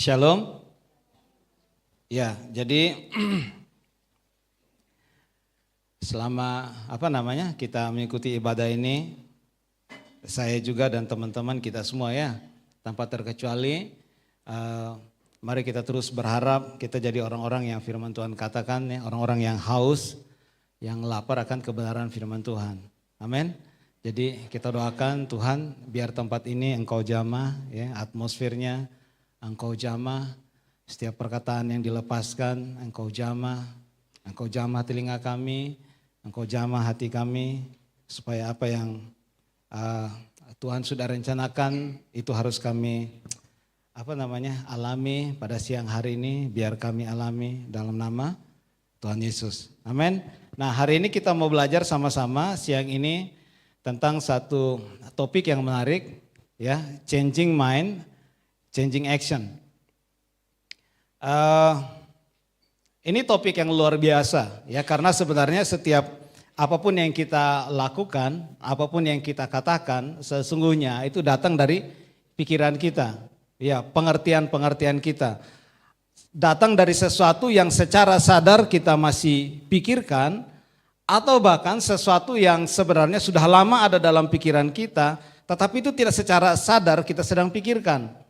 Shalom. Ya, jadi selama kita mengikuti ibadah ini, saya juga dan teman-teman kita semua ya, tanpa terkecuali, mari kita terus berharap kita jadi orang-orang yang firman Tuhan katakan ya, orang-orang yang haus, yang lapar akan kebenaran firman Tuhan. Amin. Jadi kita doakan Tuhan biar tempat ini Engkau jamah ya, atmosfernya Engkau jamah, setiap perkataan yang dilepaskan Engkau jamah telinga kami, Engkau jamah hati kami, supaya apa yang Tuhan sudah rencanakan itu harus kami alami pada siang hari ini, biar kami alami dalam nama Tuhan Yesus. Amin. Nah, hari ini kita mau belajar sama-sama siang ini tentang satu topik yang menarik ya, changing mind, changing action. Ini topik yang luar biasa ya, karena sebenarnya setiap apapun yang kita lakukan, apapun yang kita katakan, sesungguhnya itu datang dari pikiran kita, ya, pengertian kita. Datang dari sesuatu yang secara sadar kita masih pikirkan, atau bahkan sesuatu yang sebenarnya sudah lama ada dalam pikiran kita, tetapi itu tidak secara sadar kita sedang pikirkan.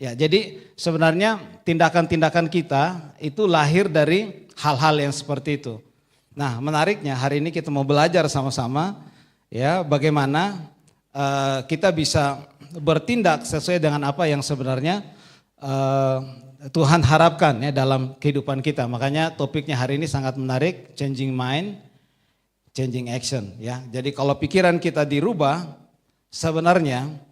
Ya, jadi sebenarnya tindakan-tindakan kita itu lahir dari hal-hal yang seperti itu. Nah, menariknya hari ini kita mau belajar sama-sama ya, bagaimana kita bisa bertindak sesuai dengan apa yang sebenarnya Tuhan harapkan ya dalam kehidupan kita. Makanya topiknya hari ini sangat menarik, changing mind, changing action ya. Jadi kalau pikiran kita dirubah, sebenarnya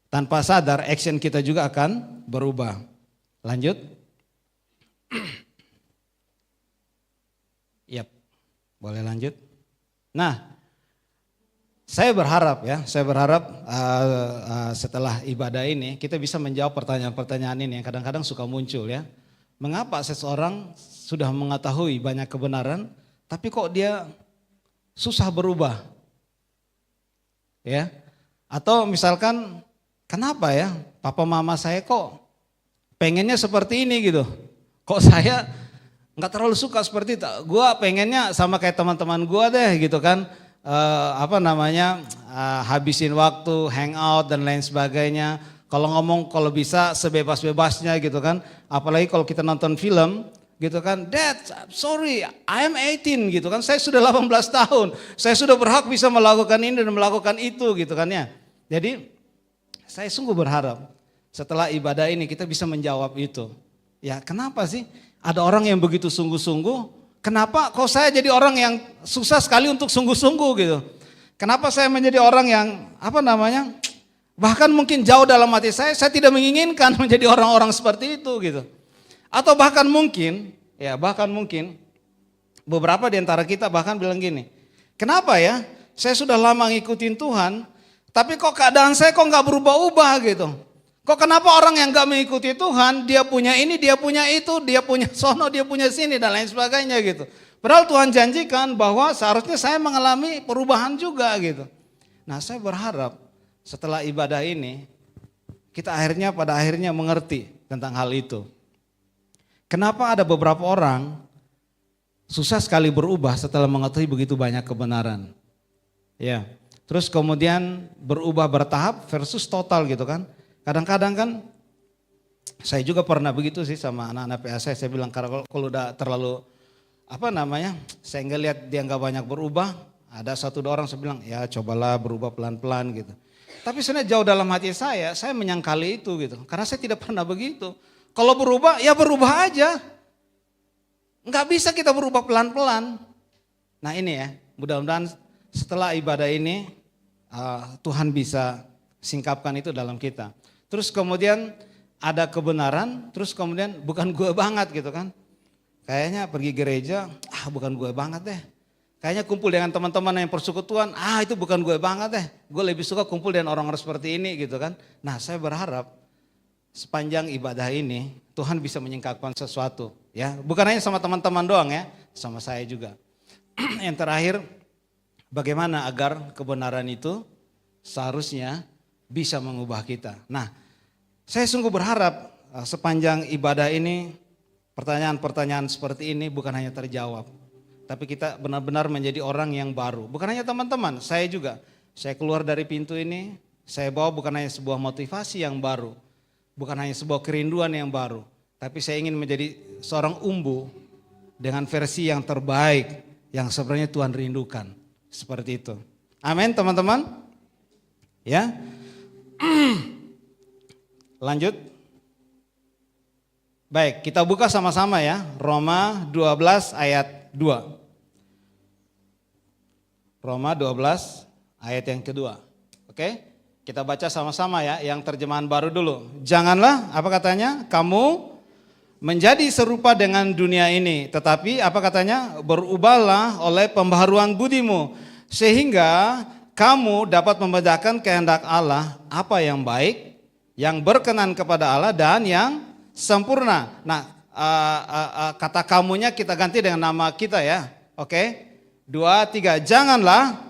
tanpa sadar action kita juga akan berubah. Lanjut. Yap, boleh lanjut. Nah, saya berharap setelah ibadah ini kita bisa menjawab pertanyaan-pertanyaan ini yang kadang-kadang suka muncul ya. Mengapa seseorang sudah mengetahui banyak kebenaran, tapi kok dia susah berubah? Ya. Atau misalkan, kenapa ya papa mama saya kok pengennya seperti ini gitu. Kok saya nggak terlalu suka seperti itu. Gua pengennya sama kayak teman-teman gua deh gitu kan. Habisin waktu, hangout dan lain sebagainya. Kalau ngomong kalau bisa sebebas-bebasnya gitu kan. Apalagi kalau kita nonton film gitu kan. Dad, sorry, I am 18 gitu kan. Saya sudah 18 tahun. Saya sudah berhak bisa melakukan ini dan melakukan itu gitu kan ya. Jadi saya sungguh berharap setelah ibadah ini kita bisa menjawab itu. Ya, kenapa sih ada orang yang begitu sungguh-sungguh? Kenapa kok saya jadi orang yang susah sekali untuk sungguh-sungguh gitu? Kenapa saya menjadi orang yang bahkan mungkin jauh dalam hati saya tidak menginginkan menjadi orang-orang seperti itu gitu. Atau bahkan mungkin beberapa di antara kita bahkan bilang gini, kenapa ya saya sudah lama ngikutin Tuhan, tapi kok keadaan saya kok nggak berubah-ubah gitu. Kok kenapa orang yang nggak mengikuti Tuhan, dia punya ini, dia punya itu, dia punya sono, dia punya sini dan lain sebagainya gitu. Padahal Tuhan janjikan bahwa seharusnya saya mengalami perubahan juga gitu. Nah, saya berharap setelah ibadah ini kita pada akhirnya mengerti tentang hal itu. Kenapa ada beberapa orang susah sekali berubah setelah mengetahui begitu banyak kebenaran. Ya. Terus kemudian berubah bertahap versus total gitu kan. Kadang-kadang kan saya juga pernah begitu sih sama anak-anak PA saya bilang kalau udah terlalu saya nggak lihat dia nggak banyak berubah, ada satu dua orang saya bilang ya cobalah berubah pelan-pelan gitu. Tapi sebenarnya jauh dalam hati saya menyangkali itu gitu. Karena saya tidak pernah begitu. Kalau berubah ya berubah aja. Nggak bisa kita berubah pelan-pelan. Nah ini ya, mudah-mudahan setelah ibadah ini Tuhan bisa singkapkan itu dalam kita. Terus kemudian ada kebenaran, terus kemudian bukan gue banget gitu kan. Kayaknya pergi gereja, bukan gue banget deh. Kayaknya kumpul dengan teman-teman yang persekutuan, itu bukan gue banget deh. Gue lebih suka kumpul dengan orang-orang seperti ini gitu kan. Nah, saya berharap sepanjang ibadah ini Tuhan bisa menyingkapkan sesuatu ya. Bukan hanya sama teman-teman doang ya, sama saya juga. Yang terakhir, bagaimana agar kebenaran itu seharusnya bisa mengubah kita. Nah, saya sungguh berharap sepanjang ibadah ini pertanyaan-pertanyaan seperti ini bukan hanya terjawab, tapi kita benar-benar menjadi orang yang baru. Bukan hanya teman-teman, saya juga. Saya keluar dari pintu ini, saya bawa bukan hanya sebuah motivasi yang baru, bukan hanya sebuah kerinduan yang baru, tapi saya ingin menjadi seorang umbu dengan versi yang terbaik yang sebenarnya Tuhan rindukan. Seperti itu. Amin teman-teman. Ya. Lanjut. Baik, kita buka sama-sama ya. Roma 12 ayat 2. Roma 12 ayat yang kedua. Oke, kita baca sama-sama ya. Yang terjemahan baru dulu. Janganlah, apa katanya? Kamu menjadi serupa dengan dunia ini, tetapi apa katanya? Berubahlah oleh pembaharuan budimu, sehingga kamu dapat membedakan kehendak Allah, apa yang baik, yang berkenan kepada Allah dan yang sempurna. Nah, kata kamunya kita ganti dengan nama kita ya. Oke, 2, 3. Janganlah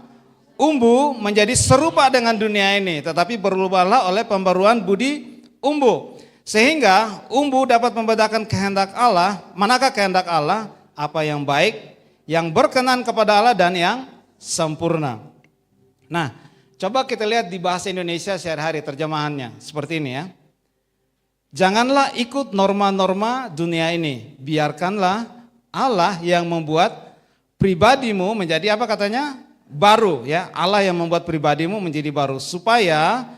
umbu menjadi serupa dengan dunia ini, tetapi berubahlah oleh pembaharuan budi umbu. Sehingga umbu dapat membedakan kehendak Allah, manakah kehendak Allah, apa yang baik, yang berkenan kepada Allah dan yang sempurna. Nah, coba kita lihat di bahasa Indonesia sehari-hari terjemahannya seperti ini ya. Janganlah ikut norma-norma dunia ini, biarkanlah Allah yang membuat pribadimu menjadi apa katanya? Baru ya. Allah yang membuat pribadimu menjadi baru supaya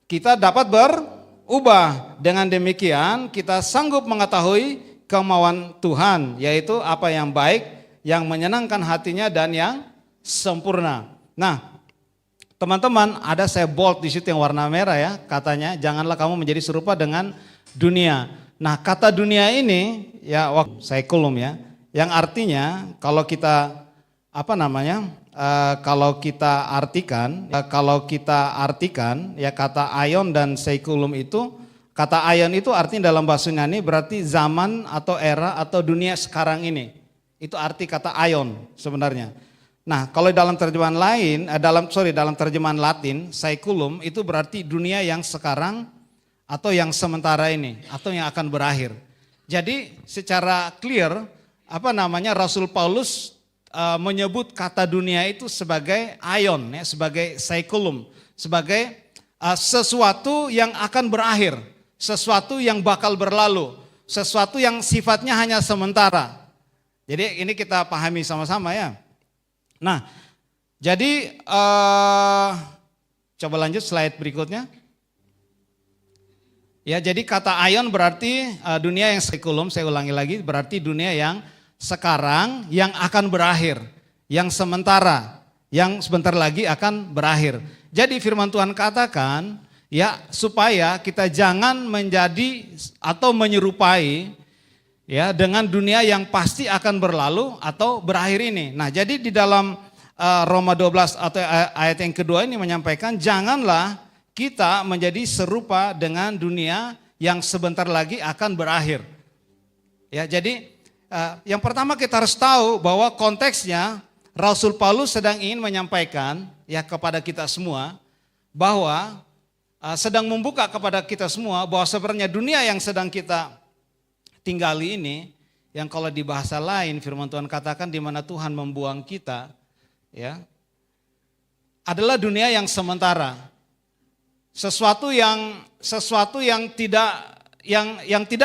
kita dapat berubah. Dengan demikian kita sanggup mengetahui kemauan Tuhan, yaitu apa yang baik, yang menyenangkan hatinya dan yang sempurna. Nah, teman-teman, ada saya bold di situ yang warna merah ya, katanya janganlah kamu menjadi serupa dengan dunia. Nah, kata dunia ini ya saikulum ya, yang artinya kalau kita kalau kita artikan ya, kata aion dan saikulum itu, kata aion itu artinya dalam bahasa Yunani berarti zaman atau era atau dunia sekarang ini. Itu arti kata aion sebenarnya. Nah, kalau dalam terjemahan lain, dalam terjemahan Latin, saikulum itu berarti dunia yang sekarang atau yang sementara ini atau yang akan berakhir. Jadi secara clear Rasul Paulus menyebut kata dunia itu sebagai aion ya, sebagai saikulum, sebagai sesuatu yang akan berakhir, sesuatu yang bakal berlalu, sesuatu yang sifatnya hanya sementara. Jadi ini kita pahami sama-sama ya. Nah, jadi coba lanjut slide berikutnya. Ya, jadi kata aion berarti dunia yang saikulum, saya ulangi lagi, berarti dunia yang sekarang yang akan berakhir, yang sementara, yang sebentar lagi akan berakhir. Jadi firman Tuhan katakan ya, supaya kita jangan menjadi atau menyerupai ya dengan dunia yang pasti akan berlalu atau berakhir ini. Nah, jadi di dalam Roma 12 atau ayat yang kedua ini menyampaikan janganlah kita menjadi serupa dengan dunia yang sebentar lagi akan berakhir. Ya, jadi yang pertama kita harus tahu bahwa konteksnya Rasul Paulus sedang ingin menyampaikan ya kepada kita semua bahwa sedang membuka kepada kita semua bahwa sebenarnya dunia yang sedang kita tinggali ini, yang kalau di bahasa lain firman Tuhan katakan di mana Tuhan membuang kita ya, adalah dunia yang sementara. Sesuatu yang tidak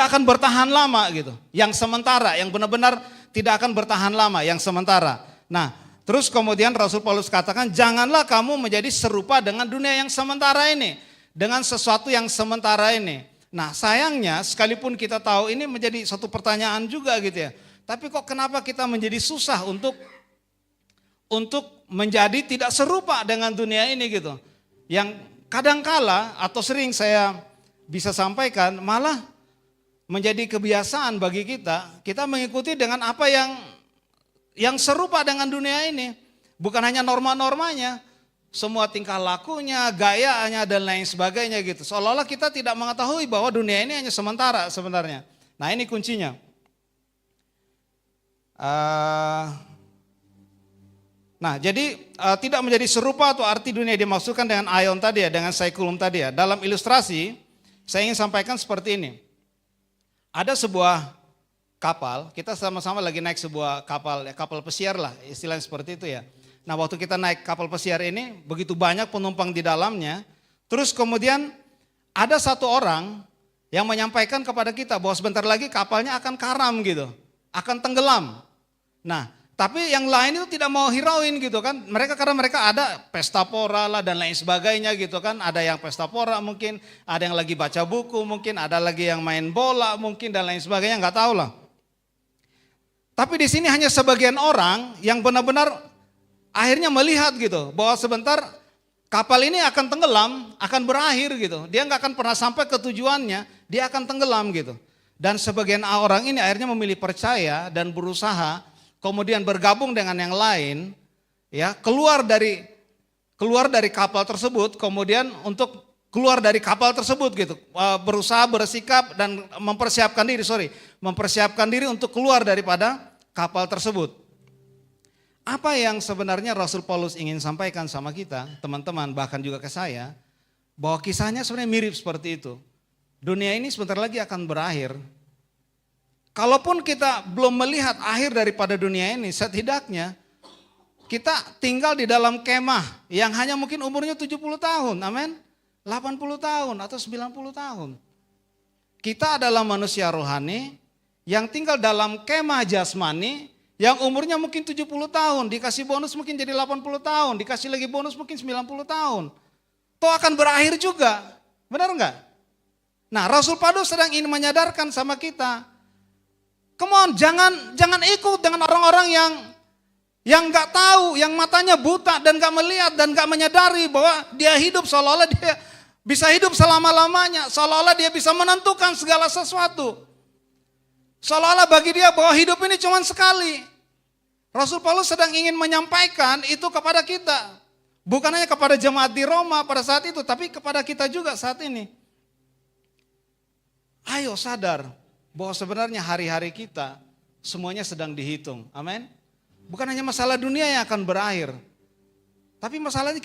akan bertahan lama gitu. Yang sementara, yang benar-benar tidak akan bertahan lama, yang sementara. Nah, terus kemudian Rasul Paulus katakan janganlah kamu menjadi serupa dengan dunia yang sementara ini, dengan sesuatu yang sementara ini. Nah, sayangnya sekalipun kita tahu ini menjadi satu pertanyaan juga gitu ya. Tapi kok kenapa kita menjadi susah untuk menjadi tidak serupa dengan dunia ini gitu. Yang kadangkala atau sering saya bisa sampaikan malah menjadi kebiasaan bagi kita mengikuti dengan apa yang serupa dengan dunia ini. Bukan hanya norma-normanya, semua tingkah lakunya, gayanya dan lain sebagainya gitu. Seolah-olah kita tidak mengetahui bahwa dunia ini hanya sementara sebenarnya. Nah, ini kuncinya. Nah, jadi tidak menjadi serupa atau arti dunia dimaksudkan dengan aion tadi ya, dengan saikulum tadi ya. Dalam ilustrasi saya ingin sampaikan seperti ini. ada sebuah kapal, kita sama-sama lagi naik sebuah kapal, ya, kapal pesiar lah, istilahnya seperti itu ya. Nah waktu kita naik kapal pesiar ini, begitu banyak penumpang di dalamnya, terus kemudian ada satu orang yang menyampaikan kepada kita bahwa sebentar lagi kapalnya akan karam gitu, akan tenggelam. Nah, tapi yang lain itu tidak mau hirauin gitu kan, karena mereka ada pesta pora lah dan lain sebagainya gitu kan, ada yang pesta pora mungkin, ada yang lagi baca buku mungkin, ada lagi yang main bola mungkin dan lain sebagainya, nggak tahu lah. Tapi di sini hanya sebagian orang yang benar-benar akhirnya melihat gitu, bahwa sebentar kapal ini akan tenggelam, akan berakhir gitu. Dia nggak akan pernah sampai ke tujuannya, dia akan tenggelam gitu. Dan sebagian orang ini akhirnya memilih percaya dan berusaha, kemudian bergabung dengan yang lain, ya keluar dari kapal tersebut, kemudian untuk keluar dari kapal tersebut gitu, berusaha bersikap dan mempersiapkan diri untuk keluar daripada kapal tersebut. Apa yang sebenarnya Rasul Paulus ingin sampaikan sama kita, teman-teman, bahkan juga ke saya, bahwa kisahnya sebenarnya mirip seperti itu. Dunia ini sebentar lagi akan berakhir. Kalaupun kita belum melihat akhir daripada dunia ini, setidaknya kita tinggal di dalam kemah yang hanya mungkin umurnya 70 tahun, amin. 80 tahun atau 90 tahun. Kita adalah manusia rohani yang tinggal dalam kemah jasmani yang umurnya mungkin 70 tahun, dikasih bonus mungkin jadi 80 tahun, dikasih lagi bonus mungkin 90 tahun. Toh akan berakhir juga, benar enggak? Nah Rasul Paulus sedang ingin menyadarkan sama kita, come on, jangan ikut dengan orang-orang yang nggak tahu, yang matanya buta dan nggak melihat dan nggak menyadari bahwa dia hidup seolah-olah dia bisa hidup selama-lamanya, seolah-olah dia bisa menentukan segala sesuatu. Seolah-olah bagi dia bahwa hidup ini cuma sekali. Rasul Paulus sedang ingin menyampaikan itu kepada kita. Bukan hanya kepada jemaat di Roma pada saat itu, tapi kepada kita juga saat ini. Ayo sadar bahwa sebenarnya hari-hari kita semuanya sedang dihitung. Amin. Bukan hanya masalah dunia yang akan berakhir. Tapi masalahnya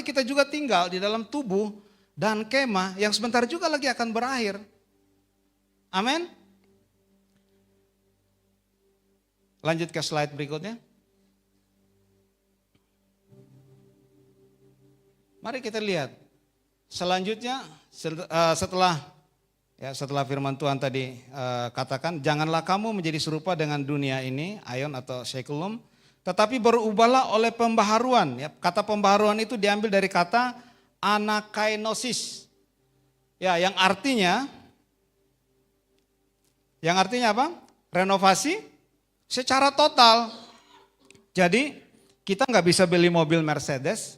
kita juga tinggal di dalam tubuh dan kemah yang sebentar juga lagi akan berakhir. Amin. Lanjut ke slide berikutnya. Mari kita lihat. Selanjutnya setelah firman Tuhan tadi katakan, janganlah kamu menjadi serupa dengan dunia ini, aion atau sekulum, tetapi berubahlah oleh pembaharuan. Ya, kata pembaharuan itu diambil dari kata anakainosis. Ya, yang artinya apa? Renovasi secara total. Jadi kita nggak bisa beli mobil Mercedes,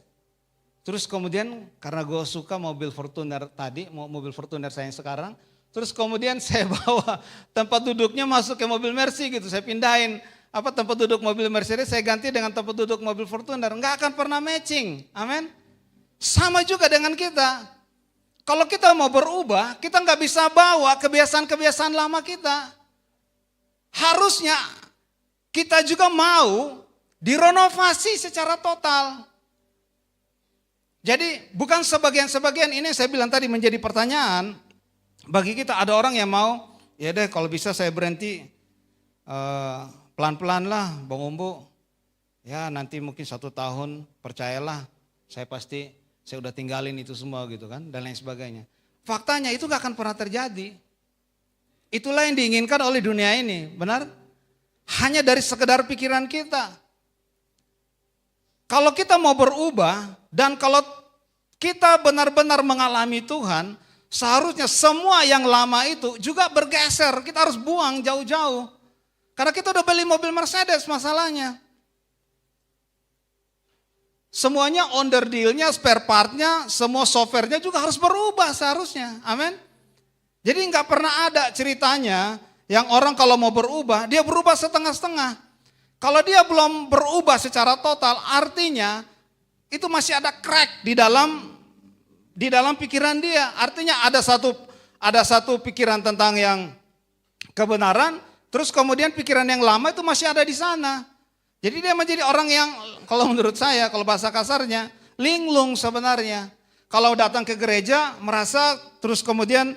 terus kemudian karena gue suka mobil Fortuner tadi, mobil Fortuner saya yang sekarang, terus kemudian saya bawa tempat duduknya masuk ke mobil Mercy gitu, saya pindahin tempat duduk mobil Mercedes, saya ganti dengan tempat duduk mobil Fortuner, nggak akan pernah matching, amin. Sama juga dengan kita. Kalau kita mau berubah, kita nggak bisa bawa kebiasaan-kebiasaan lama kita. Harusnya kita juga mau direnovasi secara total. Jadi bukan sebagian-sebagian ini saya bilang tadi menjadi pertanyaan. Bagi kita ada orang yang mau, ya deh kalau bisa saya berhenti pelan-pelan lah Bang Umbu. Ya nanti mungkin 1 tahun percayalah saya udah tinggalin itu semua gitu kan dan lain sebagainya. Faktanya itu gak akan pernah terjadi. Itulah yang diinginkan oleh dunia ini, benar? Hanya dari sekedar pikiran kita. Kalau kita mau berubah dan kalau kita benar-benar mengalami Tuhan, seharusnya semua yang lama itu juga bergeser, kita harus buang jauh-jauh. Karena kita udah beli mobil Mercedes masalahnya. Semuanya under deal-nya, spare part-nya, semua software-nya juga harus berubah seharusnya. Amin. Jadi nggak pernah ada ceritanya yang orang kalau mau berubah, dia berubah setengah-setengah. Kalau dia belum berubah secara total, artinya itu masih ada crack di dalam pikiran dia. Artinya ada satu pikiran tentang yang kebenaran, terus kemudian pikiran yang lama itu masih ada di sana. Jadi dia menjadi orang yang, kalau menurut saya, kalau bahasa kasarnya, linglung sebenarnya. Kalau datang ke gereja merasa terus kemudian,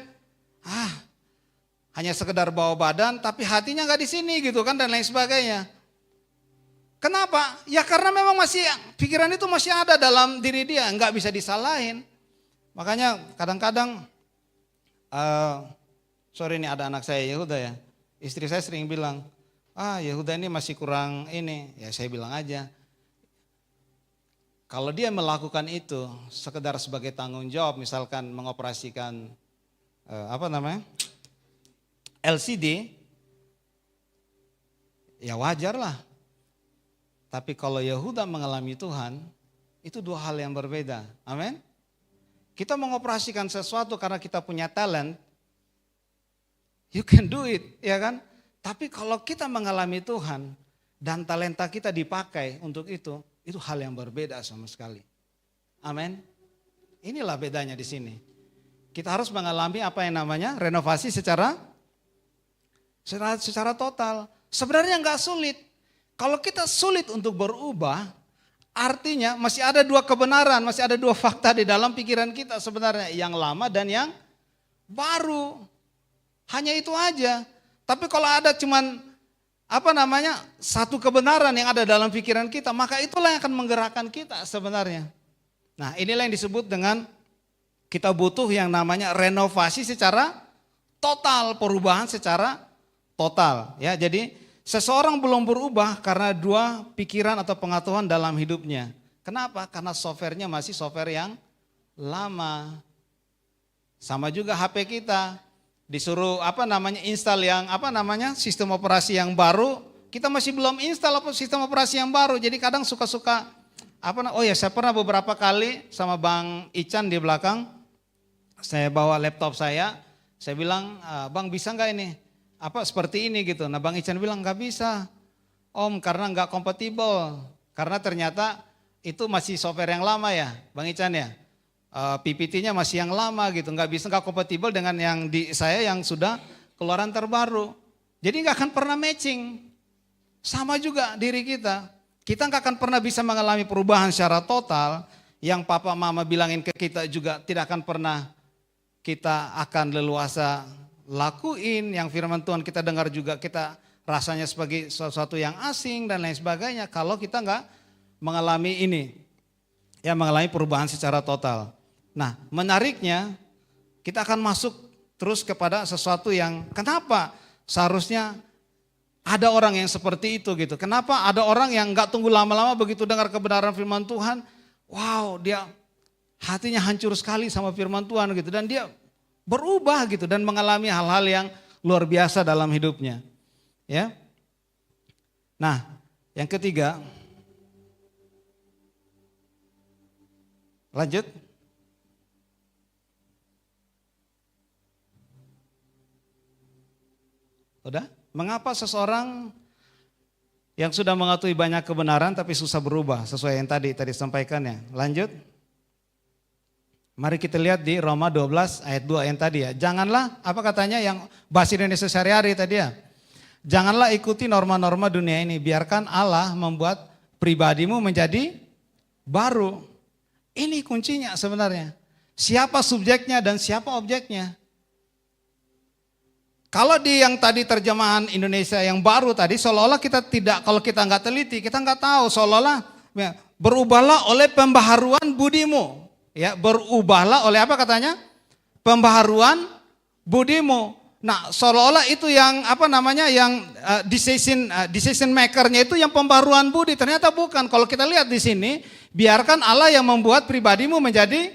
hanya sekedar bawa badan, tapi hatinya nggak di sini gitu kan dan lain sebagainya. Kenapa? Ya karena memang masih pikiran itu masih ada dalam diri dia, nggak bisa disalahin. Makanya kadang-kadang, sorry ini ada anak saya Yehuda ya, istri saya sering bilang, Yehuda ini masih kurang ini, ya saya bilang aja. Kalau dia melakukan itu sekedar sebagai tanggung jawab, misalkan mengoperasikan LCD, ya wajar lah. Tapi kalau Yehuda mengalami Tuhan, itu dua hal yang berbeda. Amin. Kita mengoperasikan sesuatu karena kita punya talent, you can do it, ya kan? Tapi kalau kita mengalami Tuhan dan talenta kita dipakai untuk itu hal yang berbeda sama sekali. Amin. Inilah bedanya di sini. Kita harus mengalami apa yang namanya renovasi secara total. Sebenarnya nggak sulit. Kalau kita sulit untuk berubah, artinya masih ada dua kebenaran, masih ada dua fakta di dalam pikiran kita sebenarnya. Yang lama dan yang baru. Hanya itu aja. Tapi kalau ada cuman satu kebenaran yang ada dalam pikiran kita, maka itulah yang akan menggerakkan kita sebenarnya. Nah, inilah yang disebut dengan kita butuh yang namanya renovasi secara total, perubahan secara total. Ya, jadi seseorang belum berubah karena dua pikiran atau pengetahuan dalam hidupnya. Kenapa? Karena softwarenya masih software yang lama. Sama juga HP kita. Disuruh install yang sistem operasi yang baru, kita masih belum install sistem operasi yang baru. Jadi kadang suka-suka saya pernah beberapa kali sama Bang Ican di belakang, saya bawa laptop saya bilang, Bang bisa nggak ini seperti ini gitu. Nah Bang Ican bilang nggak bisa Om, karena nggak kompatibel, karena ternyata itu masih software yang lama ya Bang Ican ya. PPT-nya masih yang lama gitu, nggak kompatibel dengan yang di saya yang sudah keluaran terbaru. Jadi nggak akan pernah matching. Sama juga diri kita nggak akan pernah bisa mengalami perubahan secara total. Yang papa mama bilangin ke kita juga tidak akan pernah kita akan leluasa lakuin. Yang firman Tuhan kita dengar juga kita rasanya sebagai sesuatu yang asing dan lain sebagainya. Kalau kita nggak mengalami ini, ya mengalami perubahan secara total. Nah, menariknya kita akan masuk terus kepada sesuatu yang kenapa seharusnya ada orang yang seperti itu gitu. Kenapa ada orang yang gak tunggu lama-lama begitu dengar kebenaran firman Tuhan, wow dia hatinya hancur sekali sama firman Tuhan gitu. Dan dia berubah gitu dan mengalami hal-hal yang luar biasa dalam hidupnya. Ya. Nah, yang ketiga, lanjut. Udah? Mengapa seseorang yang sudah mengetahui banyak kebenaran tapi susah berubah sesuai yang tadi sampaikan ya. Lanjut. Mari kita lihat di Roma 12 ayat 2 yang tadi ya. Janganlah, apa katanya yang bahasa Indonesia sehari-hari tadi ya. Janganlah ikuti norma-norma dunia ini. Biarkan Allah membuat pribadimu menjadi baru. Ini kuncinya sebenarnya. Siapa subjeknya dan siapa objeknya. Kalau di yang tadi terjemahan Indonesia yang baru tadi, seolah-olah kita tidak, kalau kita nggak teliti, kita nggak tahu, seolah-olah ya, berubahlah oleh pembaharuan budimu. Ya, berubahlah oleh apa katanya? Pembaharuan budimu. Nah, seolah-olah itu yang decision makernya itu yang pembaharuan budi. Ternyata bukan. Kalau kita lihat di sini, biarkan Allah yang membuat pribadimu menjadi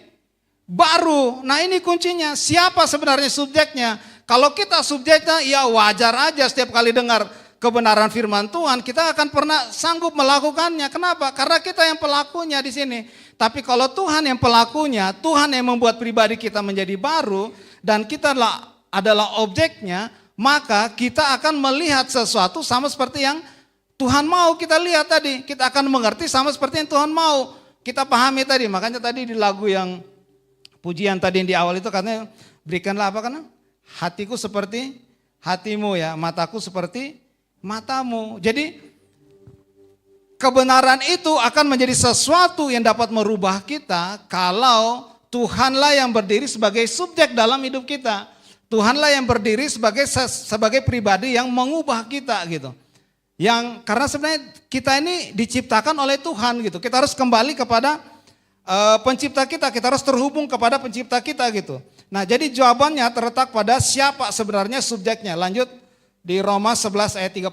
baru. Nah, ini kuncinya. Siapa sebenarnya subjeknya? Kalau kita subjeknya, ya wajar aja setiap kali dengar kebenaran firman Tuhan, kita akan pernah sanggup melakukannya. Kenapa? Karena kita yang pelakunya di sini. Tapi kalau Tuhan yang pelakunya, Tuhan yang membuat pribadi kita menjadi baru, dan kita adalah objeknya, maka kita akan melihat sesuatu sama seperti yang Tuhan mau kita lihat tadi. Kita akan mengerti sama seperti yang Tuhan mau kita pahami tadi. Makanya tadi di lagu yang pujian tadi yang di awal itu katanya, berikanlah apa karena? Hatiku seperti hatimu ya, mataku seperti matamu. Jadi kebenaran itu akan menjadi sesuatu yang dapat merubah kita kalau Tuhanlah yang berdiri sebagai subjek dalam hidup kita. Tuhanlah yang berdiri sebagai pribadi yang mengubah kita gitu. Karena sebenarnya kita ini diciptakan oleh Tuhan gitu. Kita harus kembali kepada pencipta kita harus terhubung kepada pencipta kita gitu. Nah, jadi jawabannya terletak pada siapa sebenarnya subjeknya. Lanjut di Roma 11 ayat 36.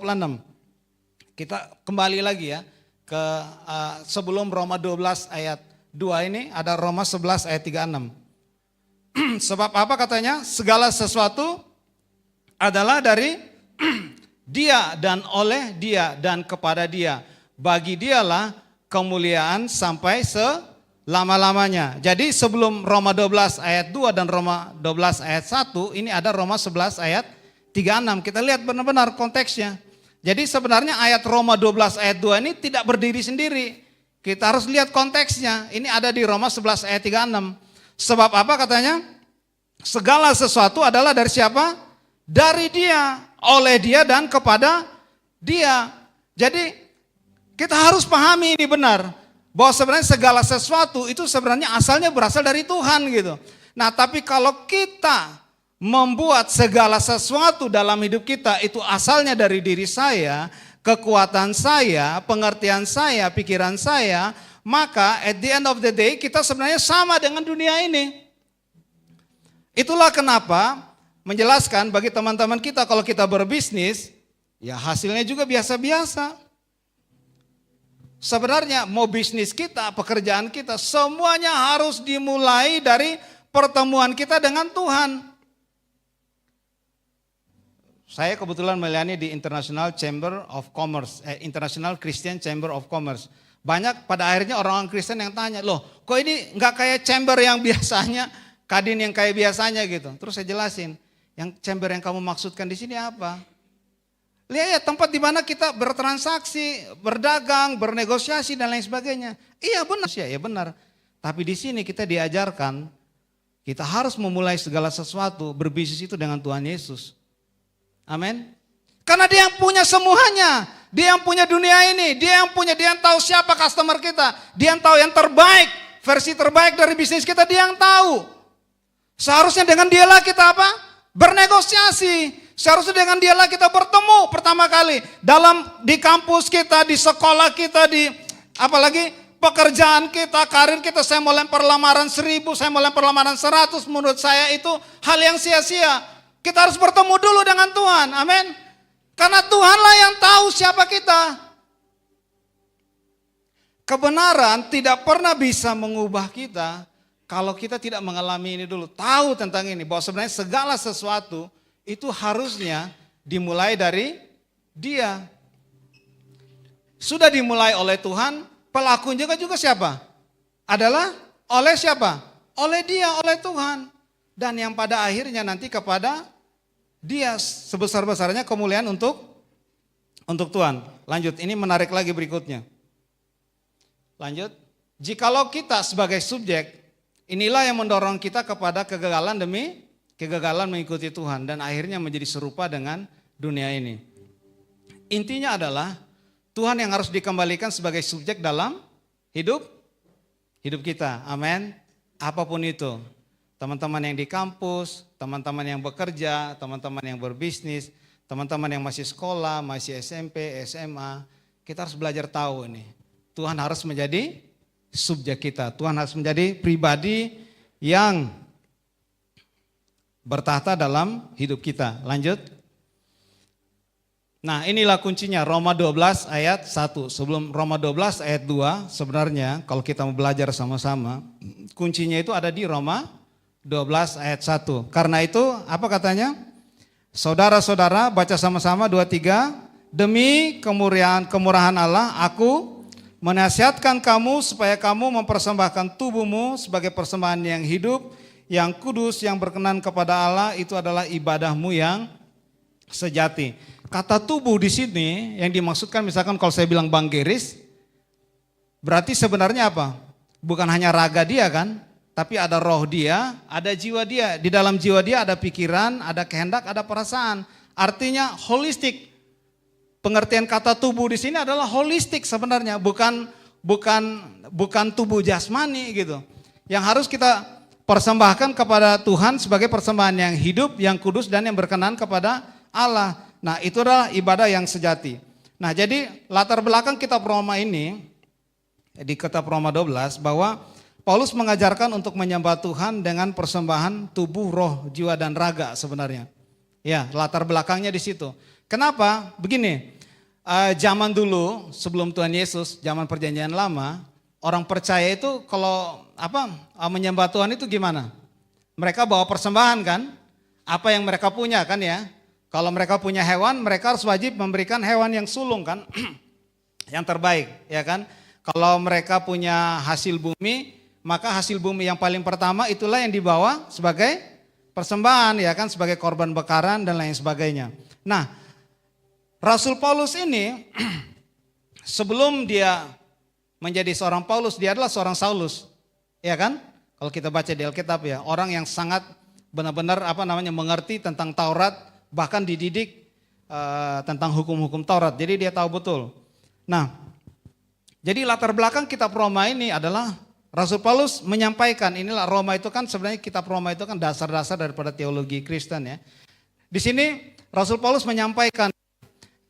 Kita kembali lagi ya ke sebelum Roma 12 ayat 2 ini ada Roma 11 ayat 36. Sebab apa katanya? Segala sesuatu adalah dari Dia dan oleh Dia dan kepada Dia. Bagi Dialah kemuliaan sampai selama-lamanya. Jadi sebelum Roma 12 ayat 2 dan Roma 12 ayat 1, ini ada Roma 11 ayat 36. Kita lihat benar-benar konteksnya. Jadi sebenarnya ayat Roma 12 ayat 2 ini tidak berdiri sendiri. Kita harus lihat konteksnya. Ini ada di Roma 11 ayat 36. Sebab apa katanya? Segala sesuatu adalah dari siapa? Dari Dia, oleh Dia dan kepada Dia. Jadi kita harus pahami ini benar. Bahwa sebenarnya segala sesuatu itu sebenarnya asalnya berasal dari Tuhan gitu. Nah, tapi kalau kita membuat segala sesuatu dalam hidup kita itu asalnya dari diri saya, kekuatan saya, pengertian saya, pikiran saya, maka at the end of the day kita sebenarnya sama dengan dunia ini. Itulah kenapa menjelaskan bagi teman-teman kita kalau kita berbisnis, ya hasilnya juga biasa-biasa. Sebenarnya mau bisnis kita, pekerjaan kita, semuanya harus dimulai dari pertemuan kita dengan Tuhan. Saya kebetulan melayani di International Chamber of Commerce, International Christian Chamber of Commerce. Banyak pada akhirnya orang-orang Kristen yang tanya, loh kok ini nggak kayak chamber yang biasanya, kadin yang kayak biasanya gitu. Terus saya jelasin, yang chamber yang kamu maksudkan di sini apa? Lihat ya tempat di mana kita bertransaksi, berdagang, bernegosiasi dan lain sebagainya. Iya benar sih, ya benar. Tapi di sini kita diajarkan, kita harus memulai segala sesuatu berbisnis itu dengan Tuhan Yesus. Amin. Karena Dia yang punya semuanya. Dia yang punya dunia ini. Dia yang tahu siapa customer kita. Dia yang tahu yang terbaik. Versi terbaik dari bisnis kita Dia yang tahu. Seharusnya dengan Dialah kita apa? Bernegosiasi. Seharusnya dengan Dialah kita bertemu pertama kali. Di kampus kita, di sekolah kita, apalagi pekerjaan kita, karir kita. Saya mau lempar lamaran 1000, saya mau lempar lamaran 100. Menurut saya itu hal yang sia-sia. Kita harus bertemu dulu dengan Tuhan, amin. Karena Tuhanlah yang tahu siapa kita. Kebenaran tidak pernah bisa mengubah kita kalau kita tidak mengalami ini dulu. Tahu tentang ini, bahwa sebenarnya segala sesuatu itu harusnya dimulai dari Dia. Sudah dimulai oleh Tuhan, pelakunya juga siapa? Adalah oleh siapa? Oleh Dia, oleh Tuhan. Dan yang pada akhirnya nanti kepada Dia sebesar-besarnya kemuliaan untuk Tuhan. Lanjut, ini menarik lagi berikutnya. Lanjut, jikalau kita sebagai subjek, inilah yang mendorong kita kepada kegagalan demi kegagalan mengikuti Tuhan. Dan akhirnya menjadi serupa dengan dunia ini. Intinya adalah Tuhan yang harus dikembalikan sebagai subjek dalam hidup kita. Amin. Apapun itu. Teman-teman yang di kampus, teman-teman yang bekerja, teman-teman yang berbisnis, teman-teman yang masih sekolah, masih SMP, SMA, kita harus belajar tahu ini. Tuhan harus menjadi subjek kita. Tuhan harus menjadi pribadi yang bertahta dalam hidup kita. Lanjut. Nah, inilah kuncinya Roma 12 ayat 1. Sebelum Roma 12 ayat 2, sebenarnya kalau kita mau belajar sama-sama, kuncinya itu ada di Roma 12 ayat 1. Karena itu apa katanya? Saudara-saudara baca sama-sama 2-3. Demi kemurahan Allah aku menasihatkan kamu supaya kamu mempersembahkan tubuhmu sebagai persembahan yang hidup, yang kudus, yang berkenan kepada Allah. Itu adalah ibadahmu yang sejati. Kata tubuh di sini yang dimaksudkan misalkan kalau saya bilang Bang Geris, berarti sebenarnya apa? Bukan hanya raga dia kan? Tapi ada roh dia, ada jiwa dia. Di dalam jiwa dia ada pikiran, ada kehendak, ada perasaan. Artinya holistik. Pengertian kata tubuh di sini adalah holistik sebenarnya, bukan tubuh jasmani gitu. Yang harus kita persembahkan kepada Tuhan sebagai persembahan yang hidup, yang kudus, dan yang berkenan kepada Allah. Nah, itu adalah ibadah yang sejati. Nah, jadi latar belakang kitab Roma ini, di kitab Roma 12, bahwa Paulus mengajarkan untuk menyembah Tuhan dengan persembahan tubuh, roh, jiwa, dan raga sebenarnya. Ya, latar belakangnya di situ. Kenapa? Begini, zaman dulu sebelum Tuhan Yesus, zaman perjanjian lama, orang percaya itu kalau menyembah Tuhan itu gimana? Mereka bawa persembahan kan? Apa yang mereka punya kan ya? Kalau mereka punya hewan, mereka harus wajib memberikan hewan yang sulung kan? Yang terbaik, ya kan? Kalau mereka punya hasil bumi, maka hasil bumi yang paling pertama itulah yang dibawa sebagai persembahan, ya kan? Sebagai korban bakaran dan lain sebagainya. Nah, Rasul Paulus ini sebelum dia menjadi seorang Paulus, dia adalah seorang Saulus, ya kan? Kalau kita baca di Alkitab ya, orang yang sangat benar-benar mengerti tentang Taurat, bahkan dididik tentang hukum-hukum Taurat. Jadi dia tahu betul. Nah, jadi latar belakang kitab Roma ini adalah Rasul Paulus menyampaikan, inilah Roma itu kan sebenarnya kitab Roma itu kan dasar-dasar daripada teologi Kristen ya. Di sini Rasul Paulus menyampaikan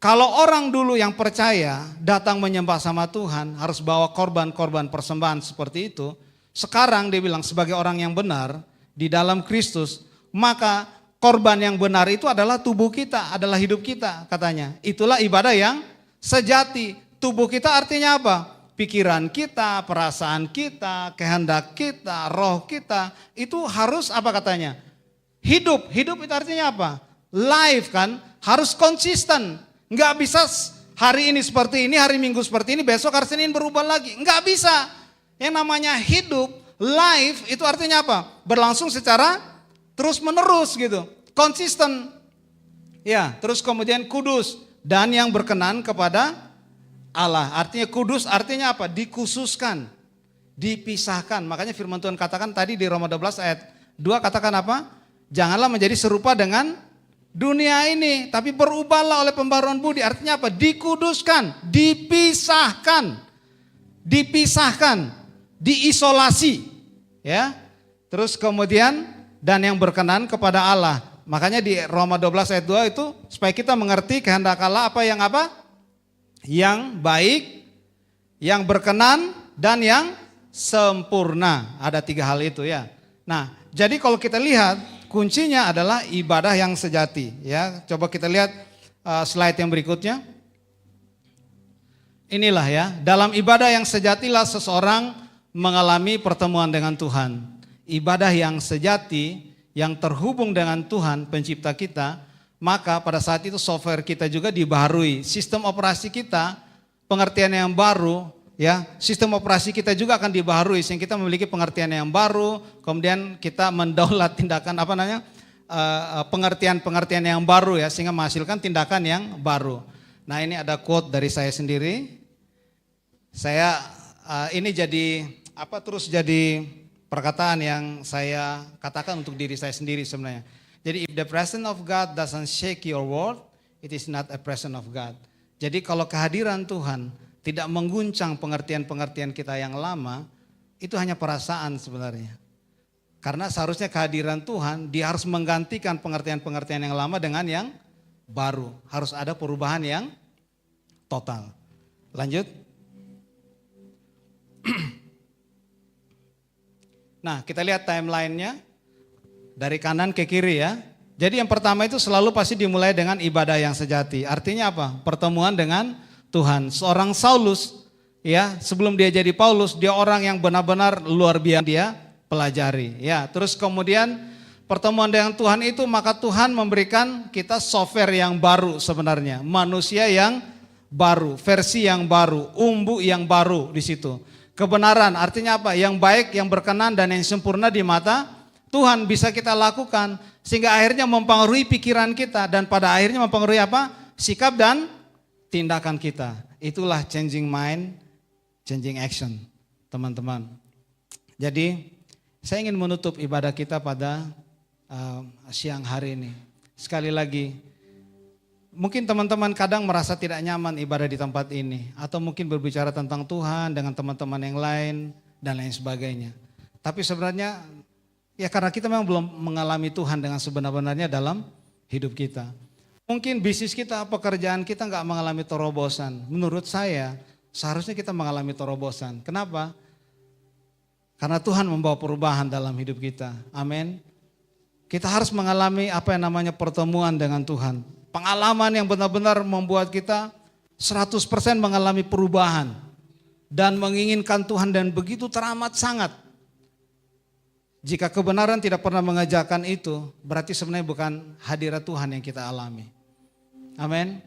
kalau orang dulu yang percaya datang menyembah sama Tuhan harus bawa korban-korban persembahan seperti itu. Sekarang dia bilang sebagai orang yang benar di dalam Kristus, maka korban yang benar itu adalah tubuh kita, adalah hidup kita katanya. Itulah ibadah yang sejati. Tubuh kita artinya apa? Pikiran kita, perasaan kita, kehendak kita, roh kita. Itu harus apa katanya? Hidup. Hidup itu artinya apa? Life kan, harus konsisten. Enggak bisa hari ini seperti ini, hari Minggu seperti ini, besok hari Senin berubah lagi. Enggak bisa. Yang namanya hidup, life itu artinya apa? Berlangsung secara terus menerus gitu, konsisten. Ya, terus kemudian kudus dan yang berkenan kepada Allah. Artinya kudus artinya apa? Dikhususkan, dipisahkan. Makanya firman Tuhan katakan tadi di Roma 12 ayat 2 katakan apa? Janganlah menjadi serupa dengan dunia ini, tapi berubahlah oleh pembaruan budi. Artinya apa? Dikuduskan, dipisahkan, diisolasi. Ya, terus kemudian dan yang berkenan kepada Allah. Makanya di Roma 12 ayat 2 itu supaya kita mengerti kehendak Allah apa? Yang baik, yang berkenan, dan yang sempurna. Ada 3 hal itu ya. Nah, jadi kalau kita lihat kuncinya adalah ibadah yang sejati. Ya, coba kita lihat slide yang berikutnya. Inilah ya, dalam ibadah yang sejatilah seseorang mengalami pertemuan dengan Tuhan. Ibadah yang sejati, yang terhubung dengan Tuhan pencipta kita, maka pada saat itu software kita juga dibaharui. Sistem operasi kita, pengertian yang baru, ya, sistem operasi kita juga akan dibaharui sehingga kita memiliki pengertian yang baru, kemudian kita mendaulat tindakan pengertian yang baru ya, sehingga menghasilkan tindakan yang baru. Nah, ini ada quote dari saya sendiri. Saya ini terus jadi perkataan yang saya katakan untuk diri saya sendiri sebenarnya. Jadi if the presence of God doesn't shake your world, it is not a presence of God. Jadi kalau kehadiran Tuhan tidak mengguncang pengertian-pengertian kita yang lama, itu hanya perasaan sebenarnya. Karena seharusnya kehadiran Tuhan, dia harus menggantikan pengertian-pengertian yang lama dengan yang baru. Harus ada perubahan yang total. Lanjut. Nah, kita lihat timelinenya dari kanan ke kiri ya. Jadi yang pertama itu selalu pasti dimulai dengan ibadah yang sejati. Artinya apa? Pertemuan dengan Tuhan. Seorang Saulus ya, sebelum dia jadi Paulus, dia orang yang benar-benar luar biasa dia pelajari. Ya, terus kemudian pertemuan dengan Tuhan itu maka Tuhan memberikan kita software yang baru sebenarnya, manusia yang baru, versi yang baru, umbu yang baru di situ. Kebenaran artinya apa? Yang baik, yang berkenan dan yang sempurna di mata Tuhan bisa kita lakukan sehingga akhirnya mempengaruhi pikiran kita dan pada akhirnya mempengaruhi apa? Sikap dan tindakan kita. Itulah changing mind, changing action, teman-teman. Jadi saya ingin menutup ibadah kita pada siang hari ini. Sekali lagi, mungkin teman-teman kadang merasa tidak nyaman ibadah di tempat ini. Atau mungkin berbicara tentang Tuhan dengan teman-teman yang lain dan lain sebagainya. Tapi sebenarnya Ya karena kita memang belum mengalami Tuhan dengan sebenar-benarnya dalam hidup kita. Mungkin bisnis kita, pekerjaan kita nggak mengalami terobosan. Menurut saya seharusnya kita mengalami terobosan. Kenapa? Karena Tuhan membawa perubahan dalam hidup kita. Amin. Kita harus mengalami apa yang namanya pertemuan dengan Tuhan. Pengalaman yang benar-benar membuat kita 100% mengalami perubahan. Dan menginginkan Tuhan dan begitu teramat sangat. Jika kebenaran tidak pernah mengajarkan itu, berarti sebenarnya bukan hadirat Tuhan yang kita alami. Amin.